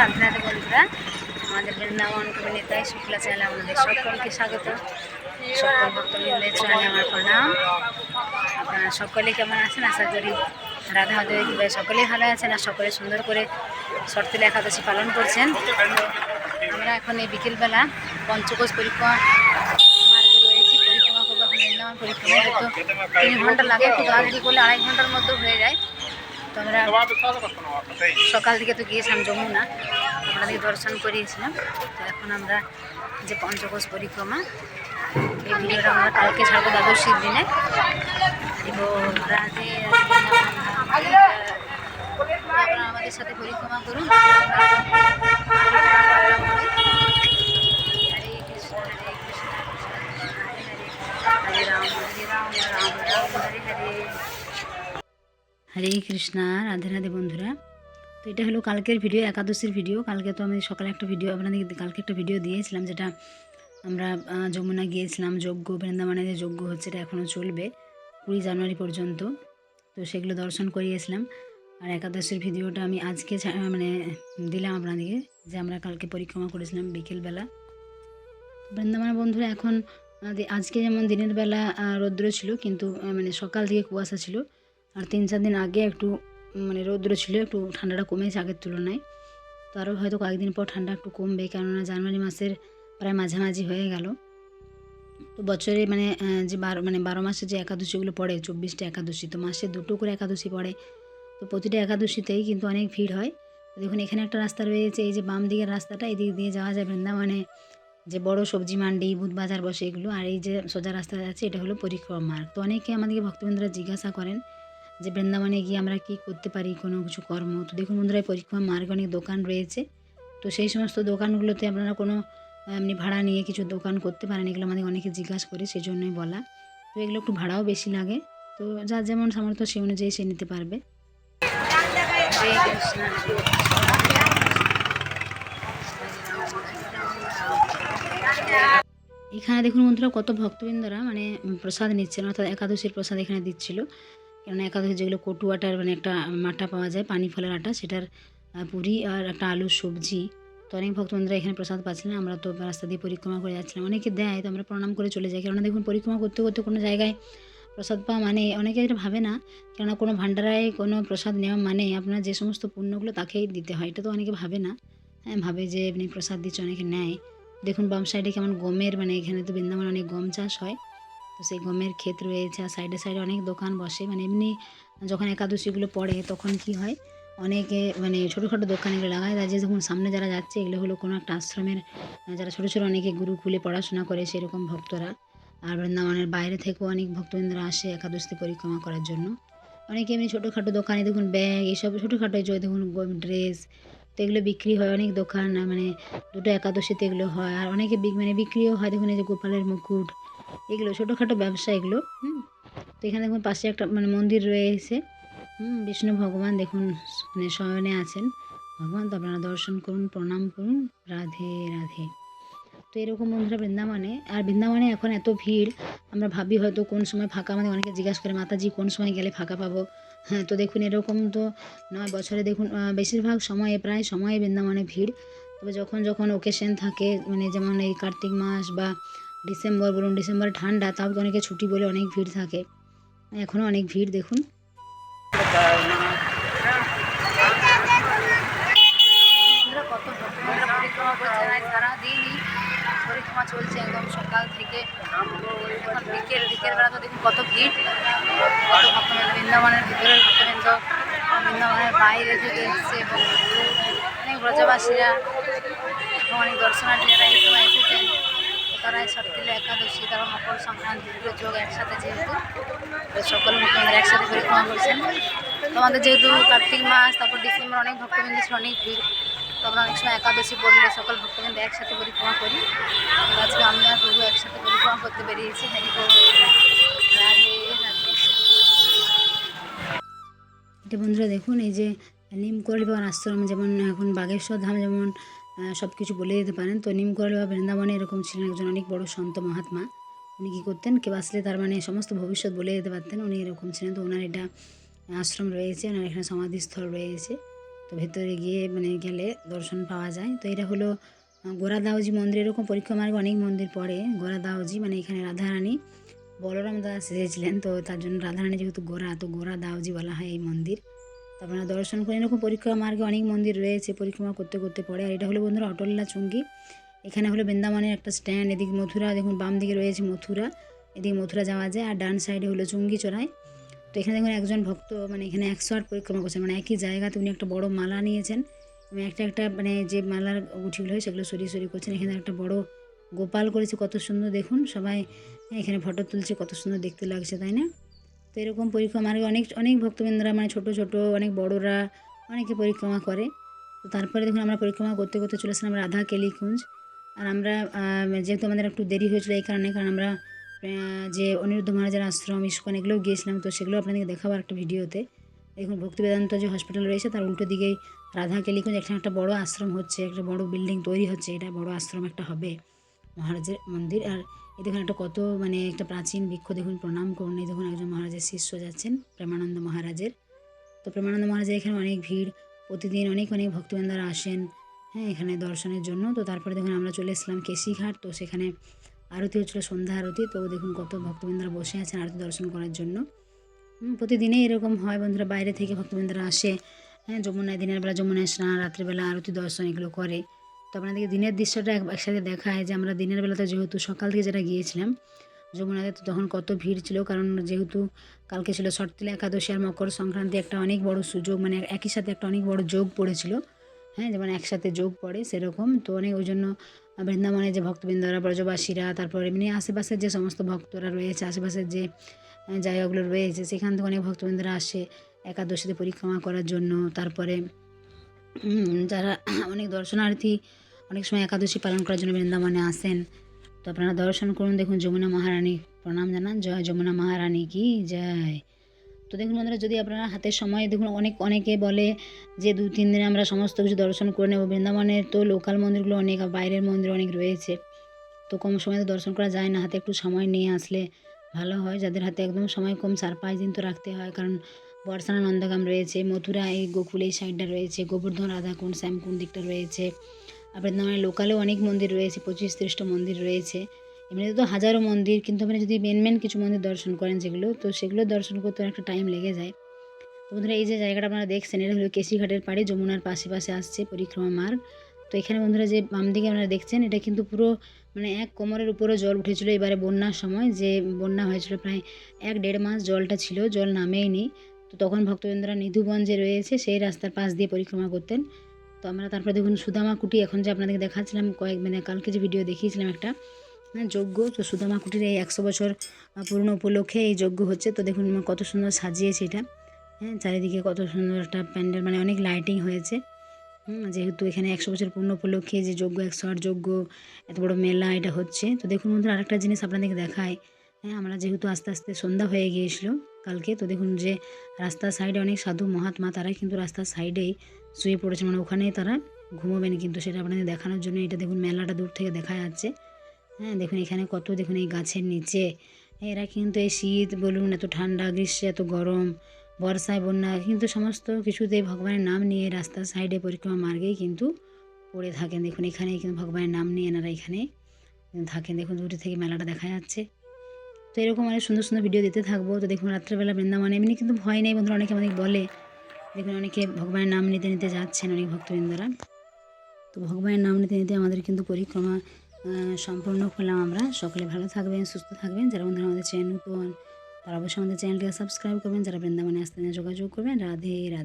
রাধে রাধে বন্ধুরা, আমাদের বৃন্দাবন কবিতায় শুক্লা চ্যানেলে আমাদের সকলকে স্বাগত। সকল ভক্তবৃন্দের চরণে আমার প্রণাম। আপনারা সকলে কেমন আছেন? আশা করি রাধা মাধবের কৃপায় সকলেই ভালো আছেন আর সকলে সুন্দর করে শর্তিলা একাদশী পালন করছেন। আমরা এখন এই বিকেলবেলা পঞ্চকোষ পরিক্রমা মার্গে রয়েছি, পরিক্রমা করবো। এখন বৃন্দাবন পরিক্রমা করতে 3 ঘন্টা লাগে, একটু তাড়াতাড়ি করলে 2.5 ঘন্টার মধ্যে হয়ে যায়। তো আমরা সকাল থেকে তো গিয়েছিলাম যমুনা, আপনাদের দর্শন করিয়েছিলাম। তো এখন আমরা যে পঞ্চকোষ পরিক্রমা, এই ভিডিওটা আমরা কালকে ছাড়বো দ্বাদশীর দিনে। রাধে আপনারা আমাদের সাথে পরিক্রমা করুন। হরে কৃষ্ণ হরে কৃষ্ণ হরে রাম হরে রাম রাম রাম হরে হরে। হরে কৃষ্ণ রাধে রাধে বন্ধুরা। তো এটা হলো কালকের ভিডিও, একাদশীর ভিডিও। কালকে তো আমি সকালে একটা ভিডিও আপনাদের কালকে একটা ভিডিও দিয়েছিলাম, যেটা আমরা যমুনা গিয়েছিলাম। যজ্ঞ বৃন্দাবনে যে যজ্ঞ হচ্ছে এটা এখনও চলবে 20 জানুয়ারি পর্যন্ত। তো সেগুলো দর্শন করিয়েছিলাম। আর একাদশীর ভিডিওটা আমি আজকে মানে দিলাম আপনাদেরকে, যে আমরা কালকে পরিক্রমা করেছিলাম বিকেলবেলা বৃন্দাবনে। বন্ধুরা এখন আজকে যেমন দিনের বেলা রৌদ্র ছিল, কিন্তু মানে সকাল থেকে কুয়াশা ছিল। আর 3-4 দিন আগে একটু মানে রৌদ্র ছিল, একটু ঠান্ডাটা কমেছে আগের তুলনায়। তো আরও হয়তো কয়েকদিন পর ঠান্ডা একটু কমবে, কেননা জানুয়ারি মাসের প্রায় মাঝামাঝি হয়ে গেল। তো বছরে মানে যে 12 মাসে যে একাদশীগুলো পড়ে, 24টা একাদশী, তো মাসে 2টো করে একাদশী পড়ে। তো প্রতিটা একাদশীতেই কিন্তু অনেক ভিড় হয়। দেখুন এখানে একটা রাস্তা রয়েছে, এই যে বাম দিকের রাস্তাটা, এই দিক দিয়ে যাওয়া যায় বৃন্দাবনে যে বড় সবজি মান্ডি, বুধ বাজার বসে এগুলো। আর এই যে সোজা রাস্তা যাচ্ছে, এটা হলো পরিক্রমা মার্গ। তো অনেকে আমাদেরকে ভক্তবৃন্দরা জিজ্ঞাসা করেন যে বৃন্দাবনে গিয়ে আমরা কি করতে পারি, কোনো কিছু কর্ম। তো দেখুন বন্ধুরা, এই পরিক্রমা মার্গে অনেক দোকান রয়েছে। তো সেই সমস্ত দোকানগুলোতে আপনারা কোনো এমনি ভাড়া নিয়ে কিছু দোকান করতে পারেন। এগুলো আমাদের অনেকে জিজ্ঞাসা করে, সেই জন্যই বলা। তো এগুলো একটু ভাড়াও বেশি লাগে, তো যার যেমন সামর্থ্য সেই অনুযায়ী সে নিতে পারবে। এখানে দেখুন বন্ধুরা, কত ভক্তবৃন্দরা মানে প্রসাদ নিচ্ছেন, অর্থাৎ একাদশীর প্রসাদ এখানে দিচ্ছিল। কেননা একাদশী যেগুলো কটু আটার মানে একটা মাটা পাওয়া যায়, পানি ফলের আটা, সেটার পুরি আর একটা আলুর সবজি। তো অনেক ভক্তবৃন্দরা এখানে প্রসাদ পাচ্ছিলেন। আমরা তো রাস্তা দিয়ে পরিক্রমা করে যাচ্ছিলাম, অনেকে দেয়, তো আমরা প্রণাম করে চলে যাই। কেননা দেখুন পরিক্রমা করতে করতে কোনো জায়গায় প্রসাদ পাওয়া মানে, অনেকে এটা ভাবে না, কেননা কোনো ভাণ্ডারায় কোনো প্রসাদ নেওয়া মানে আপনার যে সমস্ত পুণ্যগুলো তাকেই দিতে হয়, এটা তো অনেকে ভাবে না। হ্যাঁ, ভাবে যে এমনি প্রসাদ দিচ্ছে, অনেকে নেয়। দেখুন বাম সাইডে কেমন গমের, মানে এখানে তো বৃন্দাবনে অনেক গম চাষ হয়, তো সেই গমের ক্ষেত রয়েছে। আর সাইডে সাইডে অনেক দোকান বসে, মানে এমনি যখন একাদশীগুলো পড়ে তখন কি হয়, অনেকে মানে ছোটোখাটো দোকানগুলো লাগায়। তাই যে দেখুন সামনে যারা যাচ্ছে, এগুলো হলো কোনো একটা আশ্রমের, যারা ছোটো ছোটো অনেকে গুরুকুলে পড়াশোনা করে সেরকম ভক্তরা। আর বৃন্দাবনের বাইরে থেকেও অনেক ভক্তবৃন্দরা আসে একাদশী পরিক্রমা করার জন্য। অনেকে এমনি ছোটোখাটো দোকানে দেখুন ব্যাগ, এইসব ছোটোখাটো দেখুন ড্রেস, তো এগুলো বিক্রি হয়। অনেক দোকান মানে 2টো একাদশীতে এগুলো হয়। আর অনেকে মানে বিক্রিও হয়। দেখুন এই যে গোপালের মুকুট, এগুলো ছোটোখাটো ব্যবসা এগুলো। তো এখানে দেখুন পাশে একটা মানে মন্দির রয়েছে, বিষ্ণু ভগবান দেখুন মানে শয়নে আছেন ভগবান। তো আপনারা দর্শন করুন, প্রণাম করুন। রাধে রাধে। তো এরকম বন্ধুরা বৃন্দাবনে, আর বৃন্দাবনে এখন এত ভিড়, আমরা ভাবি হয়তো কোন সময় ফাঁকা, আমাদের অনেকে জিজ্ঞাসা করে মাতাজি কোন সময় গেলে ফাঁকা পাবো। হ্যাঁ, তো দেখুন এরকম তো নয়, বছরে দেখুন বেশিরভাগ সময়ে প্রায় সময়ে বৃন্দাবনে ভিড়। তবে যখন যখন ওকেশন থাকে, মানে যেমন এই কার্তিক মাস বা ডিসেম্বর বলুন, ডিসেম্বরে ঠান্ডা, তাও অনেকে ছুটি বলে অনেক ভিড় থাকে। এখনও অনেক ভিড় দেখুন। কত পরিক্রমা করছে, সারাদিনই পরিক্রমা চলছে একদম সকাল থেকে। এখন বিকেলবেলা তো দেখুন কত ভিড়, কত ভক্তবৃন্দ বৃন্দাবনের ভিতরের ভক্তবৃন্দ, বৃন্দাবনের বাইরে থেকে এসছে, এবং অনেক ব্রজবাসীরা এবং অনেক দর্শনার্থীরা এই সময় এসেছেন। তারা শর্তিলা একাদশী, তারা মকর সংক্রান্তি দুটো যোগ একসাথে, যেহেতু সকল ভক্তবৃন্দ একসাথে পরিক্রমা করছেন। তো আমাদের যেহেতু কার্তিক মাস, তারপর ডিসেম্বর অনেক ভক্তবৃন্দ ছিল, অনেক ভিড়। তো আমরা অনেক সময় একাদশী পড়লে সকল ভক্তবৃন্দ একসাথে পরিক্রমা করি। আজকে আমি আর প্রভু একসাথে পরিক্রমা করতে বেরিয়েছি। এটা বন্ধুরা দেখুন, এই যে নিমকরলি বাবার আশ্রম, যেমন এখন বাগেশ্বর ধাম যেমন সব কিছু বলে দিতে পারেন, তো নিমকরলি বাবা বৃন্দাবনে এরকম ছিলেন একজন অনেক বড় সন্ত মহাত্মা। উনি কী করতেন, কেউ আসলে তার মানে সমস্ত ভবিষ্যৎ বলে দিতে পারতেন, উনি এরকম ছিলেন। তো ওনার এটা আশ্রম রয়েছে, ওনার এখানে সমাধিস্থল রয়েছে। তো ভেতরে গিয়ে মানে গেলে দর্শন পাওয়া যায়। তো এটা হলো গোরা দাওজি মন্দির। এরকম পরিক্রমা মার্গে অনেক মন্দির পড়ে। গোরা দাওজি মানে এখানে রাধারানী বলরাম দাস এসেছিলেন, তো তার জন্য রাধারানী যেহেতু গোরা, তো গোরা দাওজি বলা হয় এই মন্দির। তো আপনারা দর্শন করে এরকম পরিক্রমা মার্গে অনেক মন্দির রয়েছে, পরিক্রমা করতে করতে পড়ে। আর এটা হলো বন্ধুরা অটল্লা চুঙ্গি। এখানে হলো বৃন্দাবনের একটা স্ট্যান্ড। এদিকে মথুরা, দেখুন বাম দিকে রয়েছে মথুরা, এদিকে মথুরা যাওয়া যায়। আর ডান সাইডে হলো চুঙ্গি চড়াই। তো এখানে দেখুন একজন ভক্ত মানে এখানে 108 পরিক্রমা করছেন, মানে একই জায়গাতে উনি একটা বড় মালা নিয়েছেন এবং একটা মানে যে মালার গুটিগুলো হয় সেগুলো সরিয়ে সরিয়ে করছেন। এখানে একটা বড় গোপাল করেছে, কত সুন্দর দেখুন। সবাই এখানে ফটো তুলছে, কত সুন্দর দেখতে লাগছে, তাই না? তো এরকম পরিক্রমা মার্গে অনেক অনেক ভক্তবৃন্দরা মানে ছোট ছোট অনেক বড়রা অনেকে পরিক্রমা করে। তো তারপরে দেখুন আমরা পরিক্রমা করতে করতে চলে আসলাম রাধা কেলিকুঞ্জ। আর আমরা যেহেতু আমাদের একটু দেরি হয়েছিল এই কারণে, কারণ আমরা যে অনিরুদ্ধ মহারাজের আশ্রম, ইস্কন এগুলোও গিয়েছিলাম, তো সেগুলো আপনাদেরকে দেখাবো একটা ভিডিওতে। দেখুন ভক্তি বেদান্ত যে হসপিটাল রয়েছে তার উল্টো দিকেই রাধা কেলিকুঞ্জ। এখানে একটা বড় আশ্রম হচ্ছে, একটা বড় বিল্ডিং তৈরি হচ্ছে, এটা বড় আশ্রম একটা হবে, মহারাজের মন্দির। আর এই দেখুন একটা কত মানে একটা প্রাচীন বৃক্ষ, দেখুন প্রণাম করুন। এই দেখুন একজন মহারাজের শিষ্য যাচ্ছেন, প্রেমানন্দ মহারাজের। তো প্রেমানন্দ মহারাজের এখানে অনেক ভিড়, প্রতিদিন অনেক অনেক ভক্তবৃন্দরা আসেন এখানে দর্শনের জন্য। তো তারপরে দেখুন আমরা চলে এসেছিলাম কেশিঘাট। তো সেখানে আরতি হচ্ছিলো, সন্ধ্যা আরতি। তো দেখুন কত ভক্তবৃন্দরা বসে আছেন আরতি দর্শন করার জন্য। প্রতিদিনই এরকম হয় বন্ধুরা, বাইরে থেকে ভক্তবৃন্দরা আসে যমুনায়, দিনের বেলা যমুনায় স্নান, রাত্রিবেলা আরতি দর্শন এগুলো করে। তো আপনাদেরকে দিনের দৃশ্যটা একসাথে দেখায় যে আমরা দিনের বেলাতে যেহেতু সকাল থেকে যারা গিয়েছিলাম যমুনাতে, তো তখন কত ভিড় ছিল, কারণ যেহেতু কালকে ছিল শর্তিলা একাদশী আর মকর সংক্রান্তি, একটা অনেক বড় সুযোগ, মানে একই সাথে একটা অনেক বড় যোগ পড়েছিল, যেমন একসাথে যোগ পড়ে সেরকম। তো অনেক ওই জন্য বৃন্দাবনে যে ভক্তবৃন্দরা, ব্রজবাসীরা, তারপর এমনি আশেপাশের যে সমস্ত ভক্তরা রয়েছে, আশেপাশের যে জায়গাগুলো রয়েছে সেখান থেকে অনেক ভক্তবৃন্দরা আসে একাদশীতে পরিক্রমা করার জন্য। তারপরে যারা অনেক দর্শনার্থী অনেক সময় একাদশী পালন করার জন্য বৃন্দাবনে আসেন। তো আপনারা দর্শন করুন। দেখুন যমুনা মহারানী প্রণাম জানান, জয় যমুনা মহারানী কি জয়। তো দেখুন বন্ধুরা, যদি আপনারা হাতের সময় দেখুন অনেকে বলে যে 2-3 দিনে আমরা সমস্ত কিছু দর্শন করে নেব। বৃন্দাবনের তো লোকাল মন্দিরগুলো অনেক, বাইরের মন্দির অনেক রয়েছে, তো কম সময়ে তো দর্শন করা যায় না। হাতে একটু সময় নিয়ে আসলে ভালো হয়। যাদের হাতে একদম সময় কম, 4-5 দিন তো রাখতে হয়, কারণ বর্ষানা নন্দগাম রয়েছে, মথুরা এই গোকুল এই সাইডটা রয়েছে, গোবর্ধন রাধাকুণ্ড শ্যামকুণ্ড দিকটা রয়েছে। আর বৃন্দাবনের লোকালেও অনেক মন্দির রয়েছে, 25-30টা মন্দির রয়েছে। এমনিতে তো হাজারো মন্দির, কিন্তু আপনি যদি মেন কিছু মন্দির দর্শন করেন যেগুলো, তো সেগুলো দর্শন করতে একটা টাইম লেগে যায়। তো বন্ধুরা এই যে জায়গাটা আপনারা দেখছেন, এটা হলো কেশিঘাটের পাড়ে, যমুনার পাশে পাশে আসছে পরিক্রমা মার্গ। তো এখানে বন্ধুরা যে বাম দিকে আপনারা দেখছেন, এটা কিন্তু পুরো মানে 1 কোমরের উপরও জল উঠেছিল এবারে বন্যার সময়, যে বন্যা হয়েছিল প্রায় 1-1.5 মাস জলটা ছিল, জল নামেইনি। তো তখন ভক্তবৃন্দরা নিধুবন যে রয়েছে সেই রাস্তার পাশ দিয়ে পরিক্রমা করতেন। তো আমরা তারপরে দেখুন সুদামা কুটি, এখন যে আপনাদেরকে দেখাচ্ছিলাম মানে কালকে যে ভিডিও দেখিয়েছিলাম একটা যজ্ঞ, তো সুদামা কুটির এই 100 বছর পুরনো উপলক্ষে এই যজ্ঞ হচ্ছে। তো দেখুন কত সুন্দর সাজিয়েছে এটা, চারিদিকে কত সুন্দর একটা প্যান্ডেল, মানে অনেক লাইটিং হয়েছে। যেহেতু এখানে 100 বছর পূর্ণ উপলক্ষে যে যজ্ঞ, 108 যজ্ঞ, এত বড় মেলা এটা হচ্ছে। তো দেখুন বন্ধুরা আরেকটা জিনিস আপনাদেরকে দেখায়। আমরা যেহেতু আস্তে আস্তে সন্ধ্যা হয়ে গিয়েছিল কালকে, তো দেখুন যে রাস্তার সাইডে অনেক সাধু মহাত্মা, তারা কিন্তু রাস্তার সাইডেই শুয়ে পড়েছে, মানে ওখানেই তারা ঘুমোবেন। কিন্তু সেটা আপনাদের দেখানোর জন্য এটা দেখুন মেলাটা দূর থেকে দেখা যাচ্ছে। দেখুন এখানে কত, দেখুন এই গাছের নিচে এরা কিন্তু এই শীত বলুন, এত ঠান্ডা, গ্রীষ্মে এত গরম, বর্ষায় বন্যা, কিন্তু সমস্ত কিছুতেই ভগবানের নাম নিয়ে রাস্তার সাইডে পরিক্রমা মার্গেই কিন্তু পড়ে থাকেন। দেখুন এখানেই কিন্তু ভগবানের নাম নিয়ে এনারা এখানে থাকেন। দেখুন দূরে থেকে মেলাটা দেখা যাচ্ছে। তো এরকম অনেক সুন্দর সুন্দর ভিডিও দিতে থাকবো। তো দেখুন রাত্রেবেলা বৃন্দাবনে এমনি কিন্তু ভয় নেই বন্ধুরা, অনেকে আমাদের বলে, দেখুন অনেকে ভগবানের নাম নিতে নিতে যাচ্ছেন, অনেক ভক্তবৃন্দরা। তো ভগবানের নাম নিতে নিতে আমাদের কিন্তু পরিক্রমা সম্পূর্ণ করলাম আমরা। সকলে ভালো থাকবেন, সুস্থ থাকবেন। যারা বন্ধুরা আমাদের চ্যানেল নতুন, তারা অবশ্যই আমাদের চ্যানেলটিকে সাবস্ক্রাইব করবেন। যারা বৃন্দাবনে আসতে যোগাযোগ করবেন। রাধে রাধে।